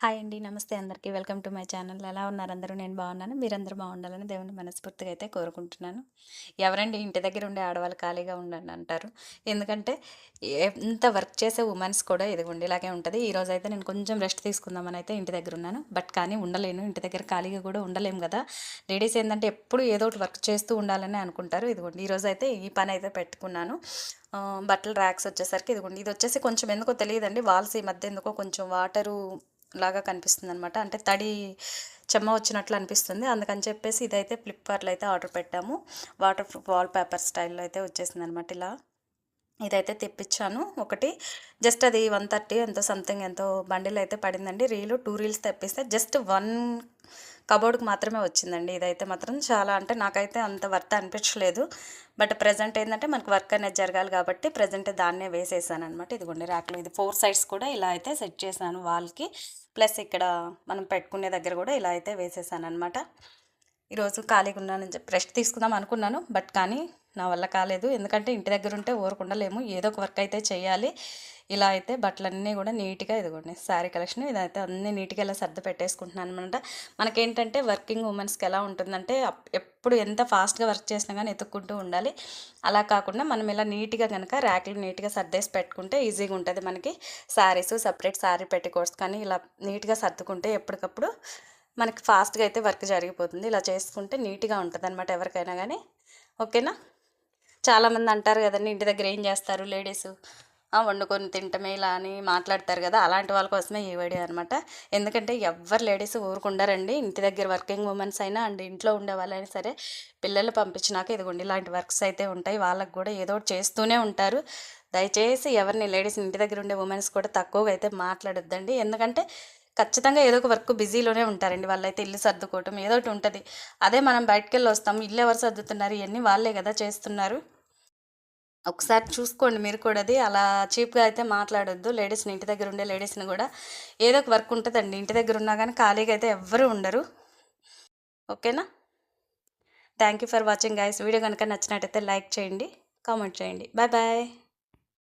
Hi అండి. నమస్తే అందరికీ. Welcome to my channel. ఎలా ఉన్నారు అందరూ? నేను బాగున్నాను. మీరందరూ బాగుండాలని దేవుని మనస్ఫూర్తిగా అయితే కోరుకుంటున్నాను. ఎవరండి ఇంటి దగ్గర ఉండే ఆడవాళ్ళు ఖాళీగా ఉండండి అంటారు. ఎందుకంటే ఎంత వర్క్ చేసే ఉమెన్స్ కూడా ఇదిగోండి ఇలాగే ఉంటది. ఈరోజైతే నేను కొంచెం రెస్ట్ తీసుకుందామని అయితే ఇంటి దగ్గర ఉన్నాను. బట్ కానీ ఉండలేను. ఇంటి దగ్గర ఖాళీగా కూడా ఉండలేము కదా! లేడీస్ ఏందంటే ఎప్పుడు ఏదో ఒకటి వర్క్ చేస్తూ ఉండాలని అనుకుంటారు. ఇదిగోండి ఈరోజైతే ఈ పని అయితే పెట్టుకున్నాను. బట్టల ర్యాక్స్ వచ్చేసరికి ఇదిగోండి ఇది వచ్చేసి కొంచెం ఎందుకో తెలియదండి. వాల్స్ ఈ మధ్య ఎందుకో కొంచెం వాటరు లాగా కనిపిస్తుందనమాట. అంటే తడి చెమ్మ వచ్చినట్లు అనిపిస్తుంది. అందుకని చెప్పేసి ఇదైతే ఫ్లిప్‌కార్ట్‌లో అయితే ఆర్డర్ పెట్టాము. వాటర్ ప్రూఫ్ వాల్ పేపర్ స్టైల్‌లో అయితే వచ్చేసిందనమాట ఇలా. ఇదైతే తెప్పించాను ఒకటి. జస్ట్ అది 130 ఎంతో సంథింగ్ ఎంతో బండిల్ అయితే పడిందండి. 2 రీల్స్ తెప్పిస్తే జస్ట్ 1 కబోర్డ్‌కి మాత్రమే వచ్చిందండి. ఇదైతే మాత్రం చాలా అంటే నాకైతే అంత వర్త్ అనిపించలేదు. బట్ ప్రెజెంట్ ఏందంటే మనకు వర్క్ అనేది జరగాలి కాబట్టి ప్రెజెంట్ దాన్నే వేసేసాననమాట. ఇదిగోండి ర్యాక్‌లో ఇది 4 సైడ్స్ కూడా ఇలా అయితే సెట్ చేశాను వాల్‌కి. ప్లస్ ఇక్కడ మనం పెట్టుకునే దగ్గర కూడా ఇలా అయితే వేసేసాననమాట. ఈరోజు ఖాళీగా ఉన్నానని చెప్పి రెస్ట్ తీసుకుందాం అనుకున్నాను. బట్ కానీ నా వల్ల కాలేదు. ఎందుకంటే ఇంటి దగ్గర ఉంటే ఊరకుండలేము. ఏదో ఒక వర్క్ అయితే చేయాలి. ఇలా అయితే బట్టలన్నీ కూడా నీట్‌గా ఇదిగోండి శారీ కలెక్షన్ ఇదైతే అన్నీ నీట్‌గా ఇలా సర్ది పెట్టేసుకుంటున్నాను అనమాట. మనకేంటంటే వర్కింగ్ ఉమెన్స్‌కి ఎలా ఉంటుందంటే ఎప్పుడు ఎంత ఫాస్ట్‌గా వర్క్ చేసినా గానీ ఎతుక్కుంటూ ఉండాలి. అలా కాకుండా మనం ఇలా నీట్‌గా గనక ర్యాక్‌లు నీట్‌గా సర్దేసి పెట్టుకుంటే ఈజీగా ఉంటది మనకి. శారీస్ సెపరేట్ శారీ పెట్టికోట్స్ కానీ ఇలా నీట్‌గా సర్దుకుంటే ఎప్పటికప్పుడు మనకి ఫాస్ట్‌గా అయితే వర్క్ జరిగిపోతుంది. ఇలా చేసుకుంటే నీట్‌గా ఉంటదనమాట ఎవరికైనా గానీ. ఓకేనా? చాలామంది అంటారు గదండీ! ఇంటి దగ్గర ఏం జేస్తారు లేడీసు? వండుకొని తింటమే ఇలా అని మాట్లాడతారు గదా! అలాంటి వాళ్ళ కోసమే ఈ వీడియో అనమాట. ఎందుకంటే ఎవ్వరు లేడీస్ ఊరుకుండరండి. ఇంటి దగ్గర వర్కింగ్ ఉమెన్స్ అయినా అండ్ ఇంట్లో ఉండేవాళ్ళైనా సరే పిల్లలు పంపించినాక ఇదిగోండి ఇలాంటి వర్క్స్ అయితే ఉంటాయి. వాళ్ళకి గూడా ఏదో ఒకటి చేస్తూనే ఉంటారు. దయచేసి ఎవరిని లేడీస్ ఇంటి దగ్గర ఉండే ఉమెన్స్ కూడా తక్కువగా అయితే మాట్లాడొద్దండి. ఎందుకంటే ఖచ్చితంగా ఏదో ఒక వర్క్ బిజీలోనే ఉంటారండి. వాళ్ళైతే ఇల్లు సర్దుకోవటం ఏదో ఒకటి ఉంటది. అదే మనం బయటికెళ్ళొస్తాం. ఇల్లు ఎవరు సర్దుతున్నారు? ఇయన్నీ వాళ్ళే గదా చేస్తున్నారు. ఒకసారి చూసుకోండి మీరు కూడా అది. అలా చీప్‌గా అయితే మాట్లాడొద్దు. లేడీస్‌ని ఇంటి దగ్గర ఉండే లేడీస్‌ని గూడా ఏదో ఒక వర్క్ ఉంటదండి. ఇంటి దగ్గర ఉన్నా గానీ ఖాళీగా అయితే ఎవ్వరు ఉండరు. ఓకేనా? Thank you for watching guys. Video గనుక నచ్చినట్టయితే లైక్ చేయండి, కామెంట్ చేయండి. Bye bye.